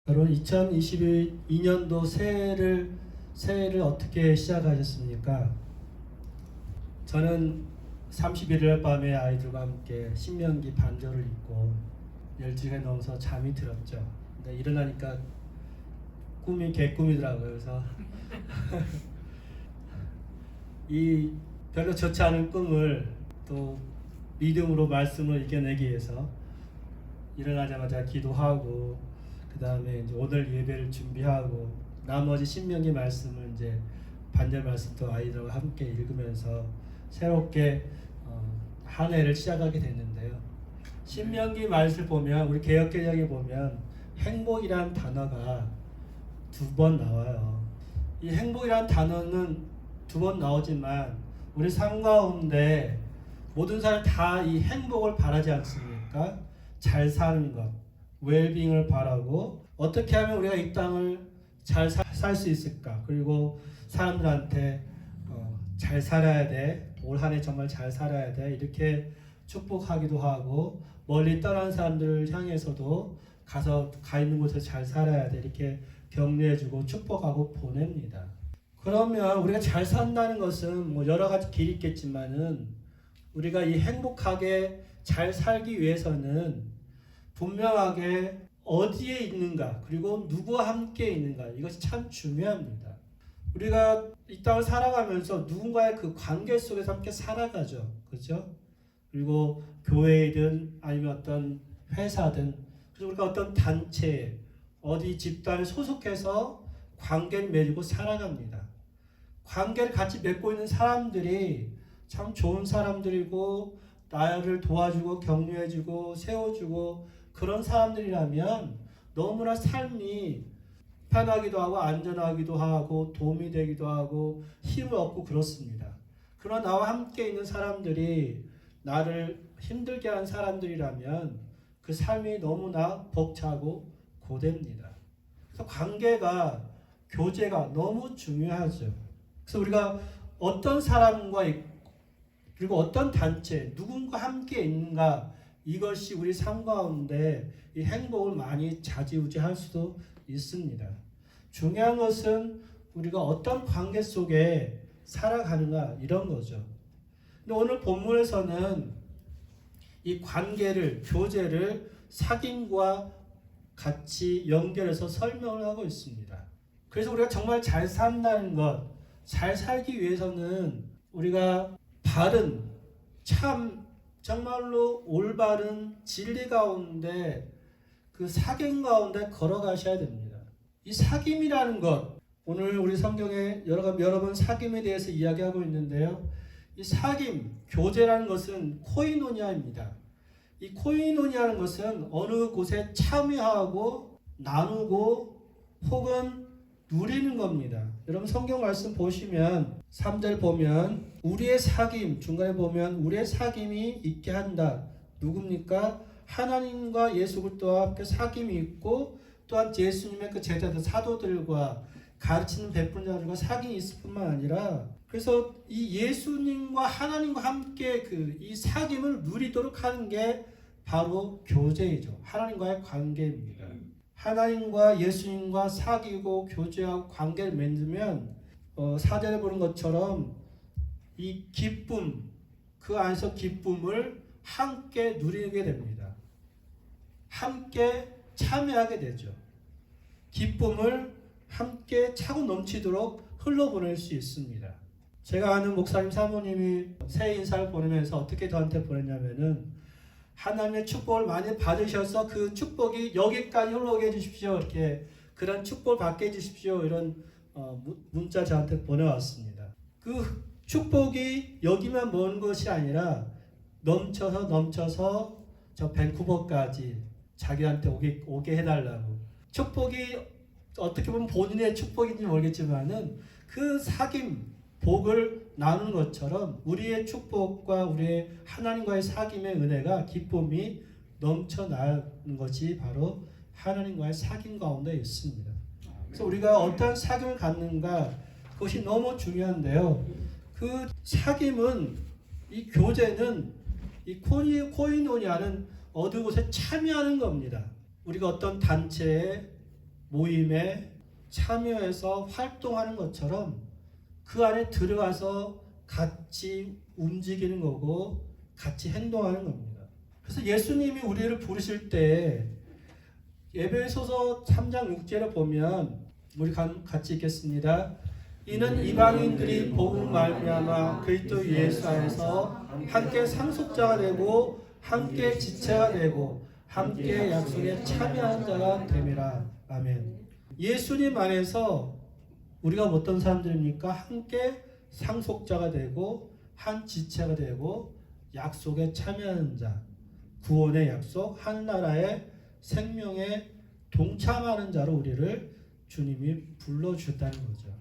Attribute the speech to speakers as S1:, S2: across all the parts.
S1: 여러분 2022년도 새해를 어떻게 시작하셨습니까? 저는 31일 밤에 아이들과 함께 신명기 반절을 읽고 12시간 넘어서 잠이 들었죠. 근데 일어나니까 꿈이 개꿈이더라고요. 그래서 이 별로 좋지 않은 꿈을 또 믿음으로 말씀을 이겨내기 위해서 일어나자마자 기도하고 그 다음에 이제 오늘 예배를 준비하고 나머지 신명기 말씀을 이제 반절 말씀도 아이들과 함께 읽으면서 새롭게 한 해를 시작하게 됐는데요. 신명기 말씀을 보면 우리 개역개정에 보면 행복이라는 단어가 2번 나와요. 이 행복이라는 단어는 2번 나오지만 우리 삶 가운데 모든 사람 다 이 행복을 바라지 않습니까? 잘 사는 것, 웰빙을 바라고 어떻게 하면 우리가 이 땅을 잘 살 수 있을까? 그리고 사람들한테 잘 살아야 돼. 올 한 해 정말 잘 살아야 돼. 이렇게 축복하기도 하고 멀리 떠난 사람들을 향해서도 가 있는 곳에서 잘 살아야 돼. 이렇게 격려해주고 축복하고 보냅니다. 그러면 우리가 잘 산다는 것은 뭐 여러 가지 길이 있겠지만은 우리가 이 행복하게 잘 살기 위해서는 분명하게 어디에 있는가 그리고 누구와 함께 있는가 이것이 참 중요합니다. 우리가 이 땅을 살아가면서 누군가의 그 관계 속에서 함께 살아가죠. 그렇죠? 그리고 교회이든 아니면 어떤 회사든 그리고 우리가 어떤 단체 어디 집단에 소속해서 관계를 맺고 살아갑니다. 관계를 같이 맺고 있는 사람들이 참 좋은 사람들이고 나를 도와주고 격려해주고 세워주고 그런 사람들이라면 너무나 삶이 편하기도 하고 안전하기도 하고 도움이 되기도 하고 힘을 얻고 그렇습니다. 그러나 나와 함께 있는 사람들이 나를 힘들게 하는 사람들이라면 그 삶이 너무나 벅차고 고됩니다. 그래서 관계가 교제가 너무 중요하죠. 그래서 우리가 어떤 사람과 그리고 어떤 단체 누군가 함께 있는가 이것이 우리 삶 가운데 이 행복을 많이 좌지우지할 수도 있습니다. 중요한 것은 우리가 어떤 관계 속에 살아가는가 이런 거죠. 근데 오늘 본문에서는 이 관계를 교제를 사귐과 같이 연결해서 설명을 하고 있습니다. 그래서 우리가 정말 잘 산다는 것, 잘 살기 위해서는 우리가 바른 참 정말로 올바른 진리 가운데 그 사귐 가운데 걸어가셔야 됩니다. 이 사귐이라는 것 오늘 우리 성경에 여러 번 사귐에 대해서 이야기하고 있는데요. 이 사귐 교제라는 것은 코이노니아입니다. 이 코이노니아라는 것은 어느 곳에 참여하고 나누고 혹은 누리는 겁니다. 여러분 성경 말씀 보시면 3절 보면 우리의 사귐 중간에 보면 우리의 사귐이 있게 한다. 누굽니까? 하나님과 예수 그리스도와 함께 사귐이 있고 또한 예수님의 그 제자들 사도들과 가르치는 베푸는 자들과 사귐이 있을 뿐만 아니라 그래서 이 예수님과 하나님과 함께 그 이 사귐을 누리도록 하는 게 바로 교제이죠. 하나님과의 관계입니다. 하나님과 예수님과 사귀고 교제하고 관계를 맺으면 4절에 보는 것처럼 이 기쁨 그 안에서 기쁨을 함께 누리게 됩니다. 함께 참여하게 되죠. 기쁨을 함께 차고 넘치도록 흘러보낼 수 있습니다. 제가 아는 목사님 사모님이 새해 인사를 보내면서 어떻게 저한테 보냈냐면은 하나님의 축복을 많이 받으셔서 그 축복이 여기까지 흘러오게 해주십시오. 이렇게 그런 축복을 받게 해주십시오. 이런 문자 저한테 보내왔습니다. 그 축복이 여기만 모는 것이 아니라 넘쳐서 저 밴쿠버까지 자기한테 오게 해달라고. 축복이 어떻게 보면 본인의 축복인지 모르겠지만은 그 사귐 복을 나누는 것처럼 우리의 축복과 우리의 하나님과의 사귐의 은혜가 기쁨이 넘쳐나는 것이 바로 하나님과의 사귐 가운데 있습니다. 그래서 우리가 어떤 사귐을 갖는가 그것이 너무 중요한데요. 그 사귐은 이 교제는 이 코이노니아는 어느 곳에 참여하는 겁니다. 우리가 어떤 단체에 모임에 참여해서 활동하는 것처럼 그 안에 들어가서 같이 움직이는 거고 같이 행동하는 겁니다. 그래서 예수님이 우리를 부르실 때 에베소서 3장 6절에 보면 우리 같이 읽겠습니다. 이는 이방인들이 복음 말미암아 그리스도 예수 안에서 함께 상속자가 되고 함께 지체가 되고 함께 약속에 참여한 자가 됨이라. 아멘. 예수님 안에서 우리가 어떤 사람들입니까? 함께 상속자가 되고 한 지체가 되고 약속에 참여하는 자, 구원의 약속, 한 나라의 생명에 동참하는 자로 우리를 주님이 불러주셨다는 거죠.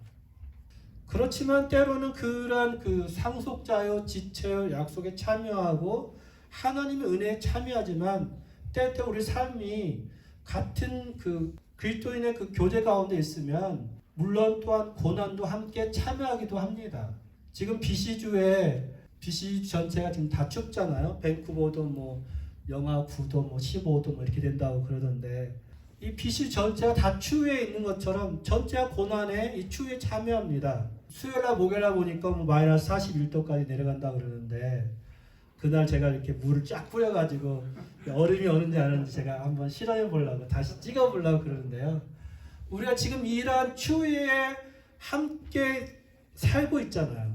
S1: 그렇지만 때로는 그러한 그 상속자요, 지체요, 약속에 참여하고 하나님의 은혜에 참여하지만 때때로 우리 삶이 같은 그 그리스도인의 그 교제 가운데 있으면 물론 또한 고난도 함께 참여하기도 합니다. 지금 BC주에 BC 전체가 지금 다 춥잖아요. 밴쿠버도 뭐 영하 9도, 뭐 15도 뭐 이렇게 된다고 그러던데 이 BC 전체가 다 추위에 있는 것처럼 전체가 고난에 이 추위에 참여합니다. 수요일날 목요일날 보니까 뭐 마이너스 41도까지 내려간다 그러는데 그날 제가 이렇게 물을 쫙 뿌려가지고 얼음이 오는지 안 오는지 제가 한번 실험해 보려고 다시 찍어 보려고 그러는데요. 우리가 지금 이러한 추위에 함께 살고 있잖아요.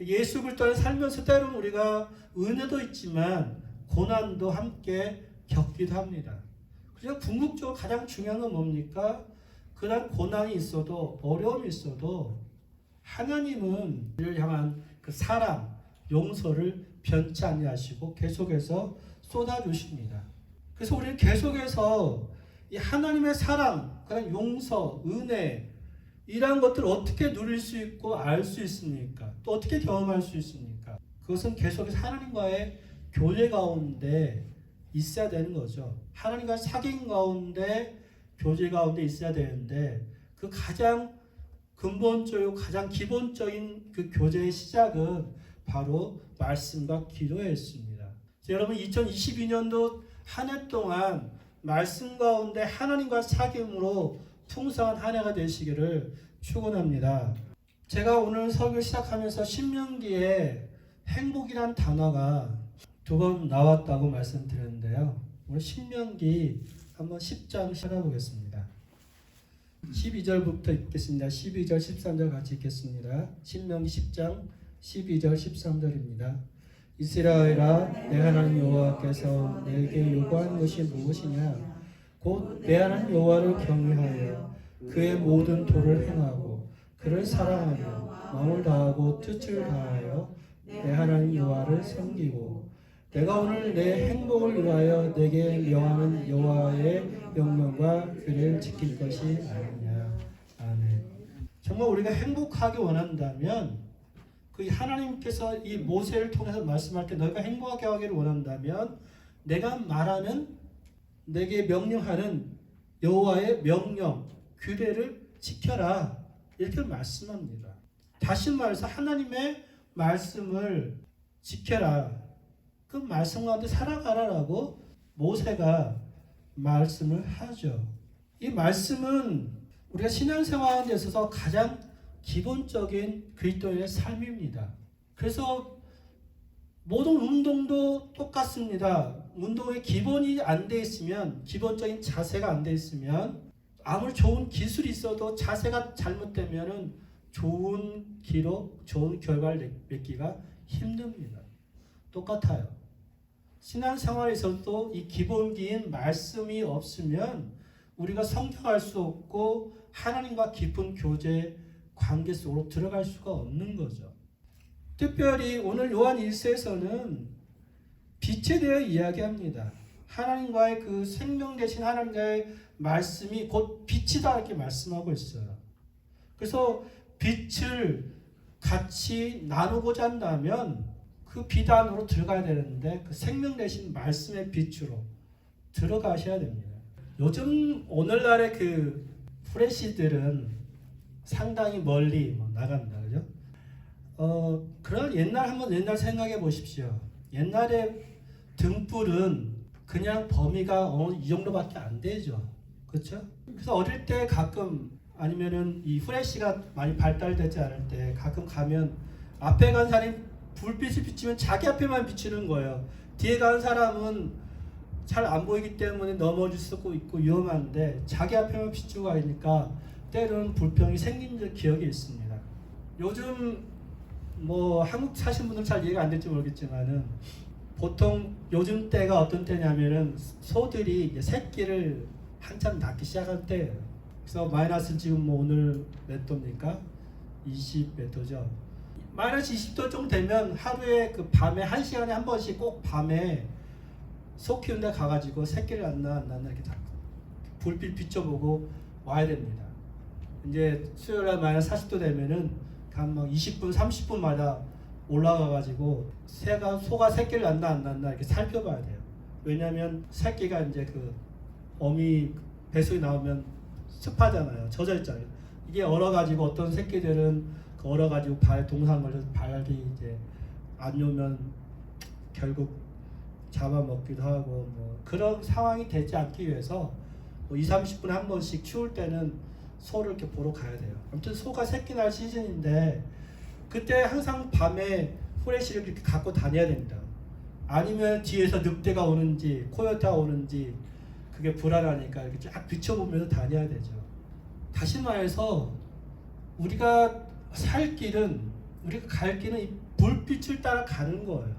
S1: 예수 그리스도를 살면서 때로는 우리가 은혜도 있지만 고난도 함께 겪기도 합니다. 그래서 궁극적으로 가장 중요한 건 뭡니까? 그런 고난이 있어도 어려움이 있어도 하나님은 우리를 향한 그 사랑, 용서를 변치 아니하시고 계속해서 쏟아주십니다. 그래서 우리는 계속해서 이 하나님의 사랑, 그런 용서, 은혜 이러한 것들을 어떻게 누릴 수 있고 알 수 있습니까? 또 어떻게 경험할 수 있습니까? 그것은 계속해서 하나님과의 교제 가운데 있어야 되는 거죠. 하나님과 사귐 가운데 교제 가운데 있어야 되는데 그 가장 근본적이고 가장 기본적인 그 교제의 시작은 바로 말씀과 기도였습니다. 여러분 2022년도 한 해 동안 말씀 가운데 하나님과 사귐으로 풍성한 한 해가 되시기를 축원합니다. 제가 오늘 설교 시작하면서 신명기에 행복이란 단어가 2번 나왔다고 말씀드렸는데요. 오늘 신명기 한번 10장 찾아보겠습니다. 12절부터 읽겠습니다. 12절 13절 같이 읽겠습니다. 신명기 10장 12절 13절입니다. 이스라엘아 내 하나님 여호와께서 내게 요구하는 것이 무엇이냐? 곧 내 하나님 여호와를 경외하여 그의 모든 도를 행하고 그를 사랑하며 마음을 다하고 뜻을 다하여 내 하나님 여호와를 섬기고 내가 오늘 내 행복을 위하여 내게 명하는 여호와의 명령과 규례를 지킬 것이 아니냐. 아멘. 정말 우리가 행복하게 원한다면 그 하나님께서 이 모세를 통해서 말씀할 때 너희가 행복하게 하기를 원한다면 내가 말하는 내게 명령하는 여호와의 명령, 규례를 지켜라. 이렇게 말씀합니다. 다시 말해서 하나님의 말씀을 지켜라. 그 말씀 가운데 살아가라라고 모세가 말씀을 하죠. 이 말씀은 우리가 신앙생활에 있어서 가장 기본적인 그리스도인의 삶입니다. 그래서 모든 운동도 똑같습니다. 운동의 기본이 안 돼 있으면, 기본적인 자세가 안 돼 있으면 아무리 좋은 기술이 있어도 자세가 잘못되면 좋은 기록, 좋은 결과를 맺기가 힘듭니다. 똑같아요. 신앙생활에서도 이 기본기인 말씀이 없으면 우리가 성장할 수 없고 하나님과 깊은 교제 관계 속으로 들어갈 수가 없는 거죠. 특별히 오늘 요한 1서에서는 빛에 대해 이야기합니다. 하나님과의 그 생명 되신 하나님과의 말씀이 곧 빛이다 이렇게 말씀하고 있어요. 그래서 빛을 같이 나누고자 한다면 그 빛 안으로 들어가야 되는데 그 생명 되신 말씀의 빛으로 들어가셔야 됩니다. 요즘 오늘날의 그 프레시들은 상당히 멀리 나간다, 그죠? 그런 옛날 생각해 보십시오. 옛날에 등불은 그냥 범위가 이 정도밖에 안 되죠. 그렇죠? 그래서 어릴 때 가끔 아니면은 이 후레쉬가 많이 발달되지 않을 때 가끔 가면 앞에 간 사람이 불빛을 비추면 자기 앞에만 비추는 거예요. 뒤에 간 사람은 잘 안 보이기 때문에 넘어질 수도 있고 위험한데 자기 앞에만 비추고 가니까 때로는 불평이 생긴 기억이 있습니다. 요즘 뭐 한국 사신 분들 잘 이해가 안 될지 모르겠지만은 보통 요즘 때가 어떤 때냐면은 소들이 이제 새끼를 한참 낳기 시작할 때예요. 그래서 마이너스 지금 뭐 오늘 몇 도입니까? 20 몇 도죠. 마이너스 20도 정도 되면 하루에 그 밤에 1시간에 한 번씩 꼭 밤에 소 키우는 데 가가지고 새끼를 안 낳나 이렇게 다 불빛 비춰보고 와야 됩니다. 이제 수요일날 마이너스 40도 되면은 한 막 20분 30분마다 올라가가지고 소가 새끼를 낳나 안 낳나 이렇게 살펴봐야 돼요. 왜냐하면 새끼가 이제 그 어미 뱃속에 나오면 습하잖아요. 젖어 있잖아요. 이게 얼어가지고 어떤 새끼들은 그 얼어가지고 발 동상 걸려서 발이 이제 안 오면 결국 잡아먹기도 하고 뭐 그런 상황이 되지 않기 위해서 뭐 20-30분에 한 번씩 추울 때는 소를 이렇게 보러 가야 돼요. 아무튼 소가 새끼 날 시즌인데 그때 항상 밤에 후레쉬를 이렇게 갖고 다녀야 됩니다. 아니면 뒤에서 늑대가 오는지 코요태가 오는지 그게 불안하니까 이렇게 쫙 비춰보면서 다녀야 되죠. 다시 말해서 우리가 살 길은 우리가 갈 길은 이 불빛을 따라 가는 거예요.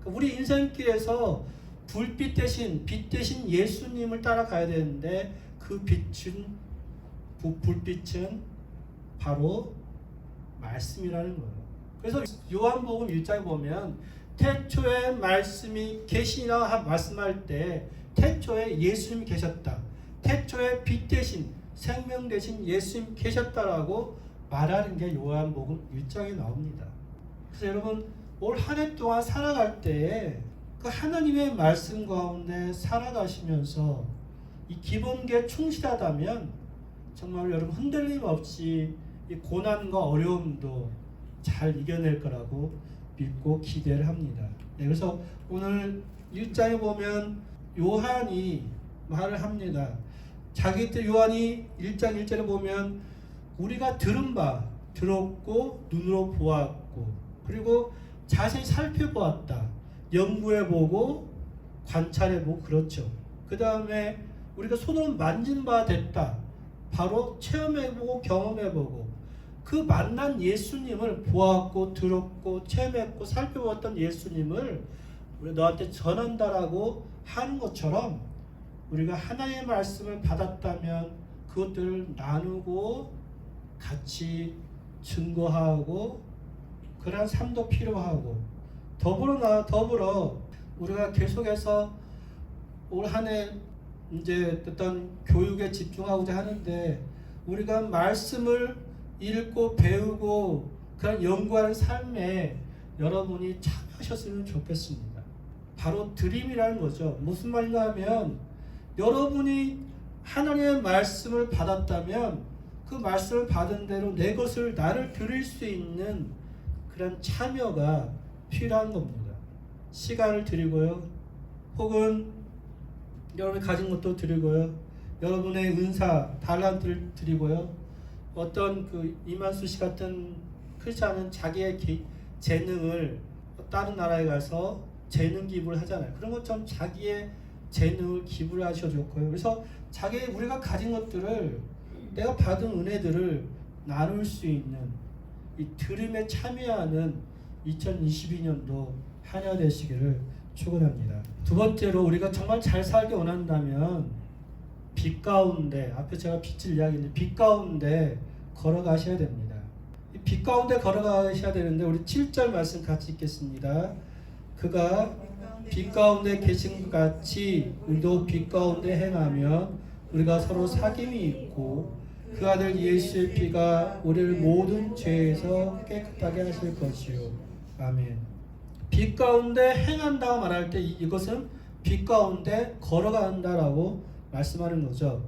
S1: 그러니까 우리 인생길에서 불빛 대신 빛 대신 예수님을 따라가야 되는데 그 불빛은 바로 말씀이라는 거예요. 그래서 요한복음 1장에 보면 태초에 말씀이 계시나 말씀할 때 태초에 예수님이 계셨다. 태초에 빛 대신 생명 대신 예수님 계셨다라고 말하는 게 요한복음 1장에 나옵니다. 그래서 여러분 올 한 해 동안 살아갈 때 그 하나님의 말씀 가운데 살아가시면서 이 기본기에 충실하다면 정말 여러분 흔들림 없이 이 고난과 어려움도 잘 이겨낼 거라고 믿고 기대를 합니다. 네, 그래서 오늘 1장에 보면 요한이 말을 합니다. 요한이 1장 1절에 보면 우리가 들은 바 들었고 눈으로 보았고 그리고 자세히 살펴보았다. 연구해보고 관찰해보고 그렇죠. 그 다음에 우리가 손으로 만진 바 됐다. 바로 체험해보고 경험해보고 그 만난 예수님을 보았고 들었고 체험했고 살펴봤던 예수님을 우리 너한테 전한다라고 하는 것처럼 우리가 하나님의 말씀을 받았다면 그것들을 나누고 같이 증거하고 그런 삶도 필요하고 더불어 우리가 계속해서 올 한 해 이제 어떤 교육에 집중하고자 하는데 우리가 말씀을 읽고 배우고 그런 연구하는 삶에 여러분이 참여하셨으면 좋겠습니다. 바로 드림이라는 거죠. 무슨 말인가 하면 여러분이 하나님의 말씀을 받았다면 그 말씀을 받은 대로 내 것을 나를 드릴 수 있는 그런 참여가 필요한 겁니다. 시간을 드리고요. 혹은 여러분이 가진 것도 드리고요. 여러분의 은사, 달란트를 드리고요. 어떤 그 이만수 씨 같은 크리스찬은 자기의 재능을 다른 나라에 가서 재능 기부를 하잖아요. 그런 것처럼 자기의 재능을 기부를 하셔도 좋고요. 그래서 우리가 가진 것들을 내가 받은 은혜들을 나눌 수 있는 이 들음에 참여하는 2022년도 한 해 되시기를 축원합니다. 두 번째로 우리가 정말 잘 살기 원한다면 빛 가운데 앞에 제가 빛을 이야기했는데 빛 가운데 걸어가셔야 됩니다. 이 빛 가운데 걸어가셔야 되는데 우리 7절 말씀 같이 읽겠습니다. 그가 빛 가운데 계신 것 같이 우리도 빛 가운데 행하면 우리가 서로 사귐이 있고 그 아들 예수의 피가 우리를 모든 죄에서 깨끗하게 하실 것이요. 아멘. 빛 가운데 행한다고 말할 때 이것은 빛 가운데 걸어간다라고 말씀하는 거죠.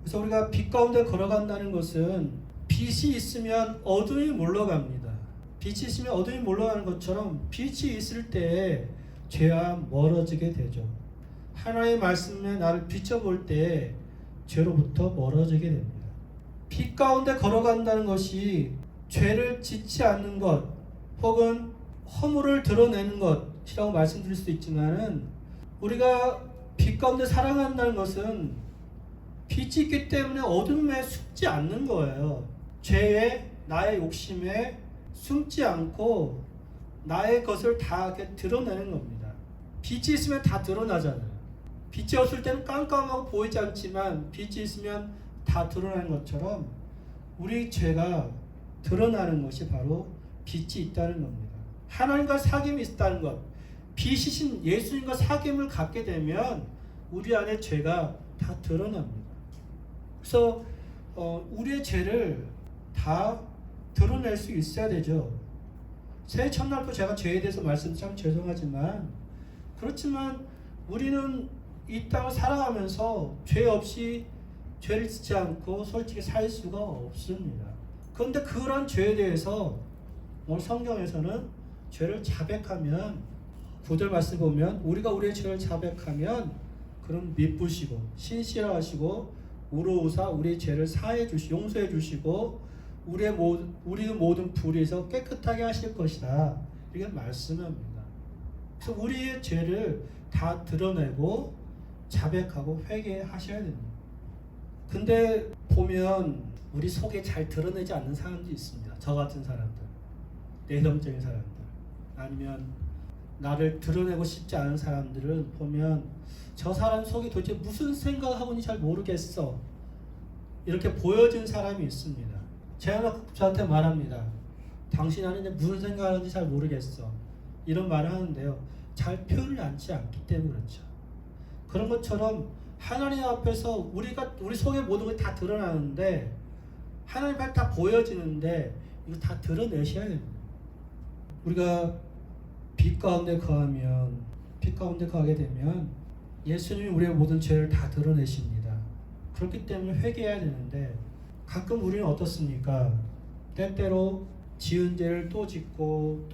S1: 그래서 우리가 빛 가운데 걸어간다는 것은 빛이 있으면 어둠이 물러갑니다. 빛이 있으면 어둠이 물러가는 것처럼 빛이 있을 때 죄와 멀어지게 되죠. 하나님의 말씀에 나를 비춰볼 때 죄로부터 멀어지게 됩니다. 빛 가운데 걸어간다는 것이 죄를 짓지 않는 것 혹은 허물을 드러내는 것이라고 말씀드릴 수도 있지만은, 우리가 빛 가운데 살아간다는 것은 빛이 있기 때문에 어둠에 숨지 않는 거예요. 죄에, 나의 욕심에 숨지 않고 나의 것을 다 이렇게 드러내는 겁니다. 빛이 있으면 다 드러나잖아요. 빛이 없을 때는 깜깜하고 보이지 않지만 빛이 있으면 다 드러나는 것처럼 우리 죄가 드러나는 것이 바로 빛이 있다는 겁니다. 하나님과 사귐이 있다는 것, 빛이신 예수님과 사귐을 갖게 되면 우리 안에 죄가 다 드러납니다. 그래서 우리의 죄를 다 드러낼 수 있어야 되죠. 새해 첫날부터 제가 죄에 대해서 말씀 참 죄송하지만, 그렇지만 우리는 이 땅을 살아가면서 죄 없이 죄를 짓지 않고 솔직히 살 수가 없습니다. 그런데 그런 죄에 대해서 오늘 성경에서는 죄를 자백하면, 9절 말씀 보면 우리가 우리의 죄를 자백하면 그럼 미쁘시고 신실하시고 우로우사 우리의 죄를 사해 주시 용서해 주시고 우리의 모든 불의에서 깨끗하게 하실 것이다. 이렇게 말씀합니다. 그래서 우리의 죄를 다 드러내고 자백하고 회개하셔야 됩니다. 근데 보면 우리 속에 잘 드러내지 않는 사람도 있습니다. 저 같은 사람들, 내성적인 사람들, 아니면 나를 드러내고 싶지 않은 사람들은 보면 저 사람 속에 도대체 무슨 생각하고 있는지 잘 모르겠어, 이렇게 보여진 사람이 있습니다. 제가 저한테 말합니다. 당신 안에 무슨 생각하는지 잘 모르겠어, 이런 말을 하는데요, 잘 표현을 하지 않기 때문에 그렇죠. 그런 것처럼 하나님 앞에서 우리 속에 모든 것이 다 드러나는데, 하나님 앞에 다 보여지는데 이거 다 드러내셔야 됩니다. 우리가 빛 가운데 거하게 되면 예수님이 우리의 모든 죄를 다 드러내십니다. 그렇기 때문에 회개해야 되는데, 가끔 우리는 어떻습니까? 때때로 지은 죄를 또 짓고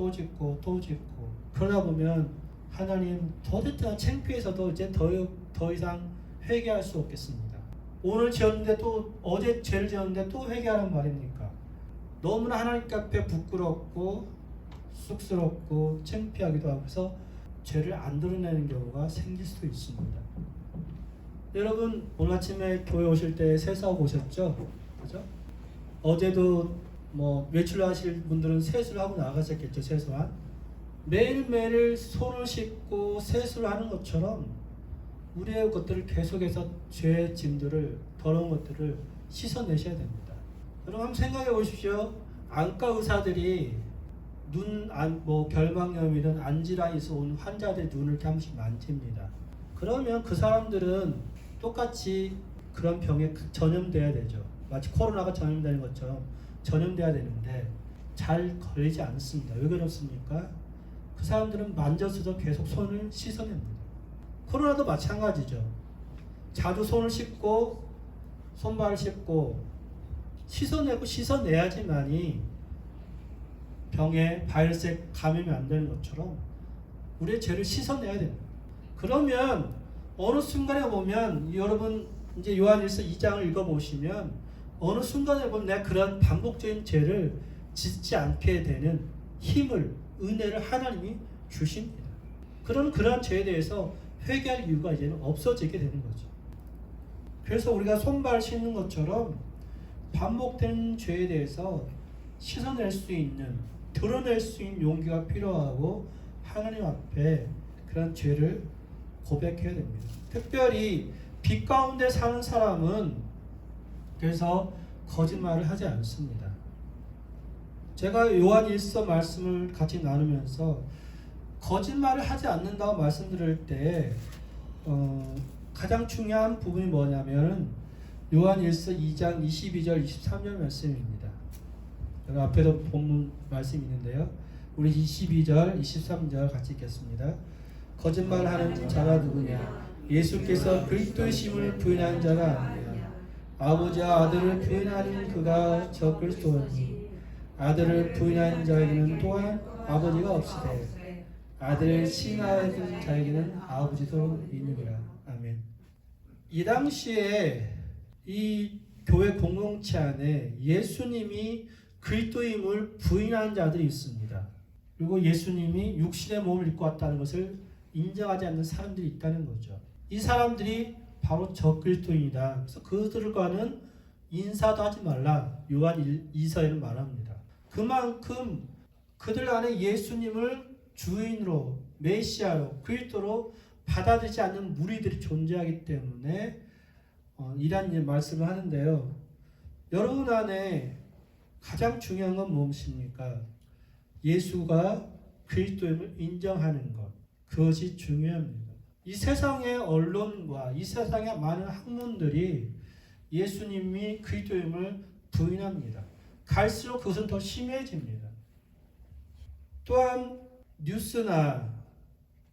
S1: 그러다 보면 하나님 도대체 창피해서도 이제 더 이상 회개할 수 없겠습니다. 오늘 지었는데 또 어제 죄를 지었는데 또 회개하란 말입니까? 너무나 하나님 앞에 부끄럽고 쑥스럽고 창피하기도 하고 해서 죄를 안 드러내는 경우가 생길 수도 있습니다. 여러분 오늘 아침에 교회 오실 때 세수하고 오셨죠? 그죠? 어제도 외출 하실 분들은 세수를 하고 나가셨겠죠. 최소한 매일매일 손을 씻고 세수를 하는 것처럼 우리의 것들을 계속해서 죄의 짐들을, 더러운 것들을 씻어내셔야 됩니다. 여러분 한번 생각해 보십시오. 안과 의사들이 결막염이든 안질환에서 온 환자들의 눈을 이렇게 한 번씩 만집니다. 그러면 그 사람들은 똑같이 그런 병에 전염돼야 되죠. 마치 코로나가 전염되는 것처럼 전염돼야 되는데 잘 걸리지 않습니다. 왜 그렇습니까? 그 사람들은 만져서도 계속 손을 씻어냅니다. 코로나도 마찬가지죠. 자주 손을 씻고 손발을 씻고 씻어내야지만이 병에 바이러스에 감염이 안 되는 것처럼 우리의 죄를 씻어내야 됩니다. 그러면 어느 순간에 보면, 여러분 이제 요한일서 2장을 읽어보시면 어느 순간에 보면 내가 그런 반복적인 죄를 짓지 않게 되는 힘을, 은혜를 하나님이 주십니다. 그런 죄에 대해서 회개할 이유가 이제는 없어지게 되는 거죠. 그래서 우리가 손발 씻는 것처럼 반복된 죄에 대해서 씻어낼 수 있는, 드러낼 수 있는 용기가 필요하고 하나님 앞에 그런 죄를 고백해야 됩니다. 특별히 빛 가운데 사는 사람은 그래서 거짓말을 하지 않습니다. 제가 요한일서 말씀을 같이 나누면서 거짓말을 하지 않는다고 말씀드릴 때 가장 중요한 부분이 뭐냐면 요한일서 2장 22절 23절 말씀입니다. 여기 앞에도 본문 말씀이 있는데요. 우리 22절 23절 같이 읽겠습니다. 거짓말하는 자가 누구냐? 예수께서 그리스도의 심을 부인한 자가 아니냐. 아버지와 아들을 부인하는 그가 저 그리스도니 아들을 부인하는 자에게는 또한 아버지가 없으되 아들을 시인하는 자에게는 아버지도 있느니라. 아멘. 이 당시에 이 교회 공동체 안에 예수님이 그리스도임을 부인하는 자들이 있습니다. 그리고 예수님이 육신의 몸을 입고 왔다는 것을 인정하지 않는 사람들이 있다는 거죠. 이 사람들이 바로 적그리스도인이다. 그래서 그들과는 인사도 하지 말라. 요한 2서에는 말합니다. 그만큼 그들 안에 예수님을 주인으로, 메시아로, 그리스도로 받아들이지 않는 무리들이 존재하기 때문에 이란 말씀을 하는데요. 여러분 안에 가장 중요한 건 무엇입니까? 예수가 그리스도임을 인정하는 것. 그것이 중요합니다. 이 세상의 언론과 이 세상의 많은 학문들이 예수님이 그리스도임을 부인합니다. 갈수록 그것은 더 심해집니다. 또한 뉴스나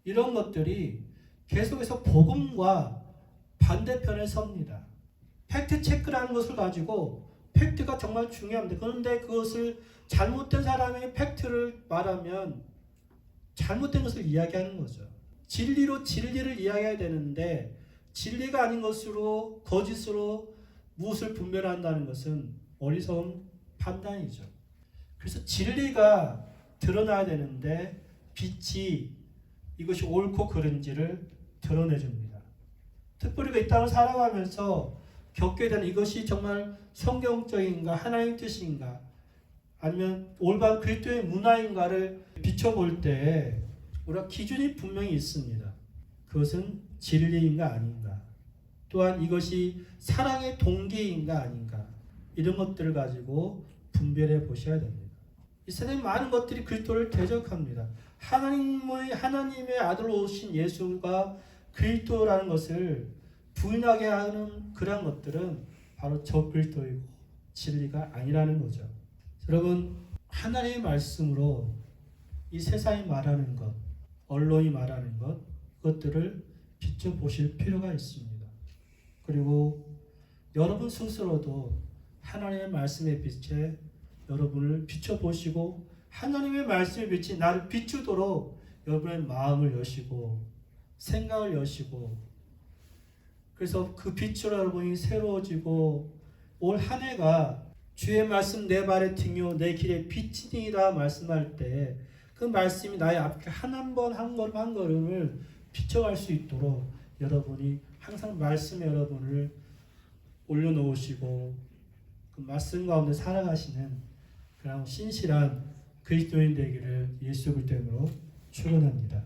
S1: 이런 것들이 계속해서 복음과 반대편에 섭니다. 팩트 체크라는 것을 가지고 팩트가 정말 중요합니다. 그런데 그것을 잘못된 사람이 팩트를 말하면 잘못된 것을 이야기하는 거죠. 진리로 진리를 이야기해야 되는데 진리가 아닌 것으로 거짓으로 무엇을 분별한다는 것은 어리석은 판단이죠. 그래서 진리가 드러나야 되는데 빛이 이것이 옳고 그른지를 드러내줍니다. 특별히 이 땅을 살아가면서 겪게 되는 이것이 정말 성경적인가 하나님의 뜻인가 아니면 올바른 그리스도의 문화인가를 비춰볼 때 우리가 기준이 분명히 있습니다. 그것은 진리인가 아닌가, 또한 이것이 사랑의 동기인가 아닌가, 이런 것들을 가지고 분별해 보셔야 됩니다. 이 세상에 많은 것들이 그리스도를 대적합니다. 하나님의 아들로 오신 예수가 그리스도라는 것을 부인하게 하는 그런 것들은 바로 적그리스도이고 진리가 아니라는 거죠. 여러분, 하나님의 말씀으로 이 세상이 말하는 것, 언론이 말하는 것, 그것들을 비춰보실 필요가 있습니다. 그리고 여러분 스스로도 하나님의 말씀의 빛에 여러분을 비춰보시고 하나님의 말씀의 빛이 나를 비추도록 여러분의 마음을 여시고 생각을 여시고, 그래서 그 빛으로 여러분이 새로워지고 올 한 해가 주의 말씀 내 발의 등이요 내 길의 빛이니라 말씀할 때 그 말씀이 나의 앞에 한 걸음 한 걸음을 비춰갈 수 있도록 여러분이 항상 말씀에 여러분을 올려놓으시고 그 말씀 가운데 살아가시는 그런 신실한 그리스도인 되기를 예수 그리스도 이름으로 축원합니다.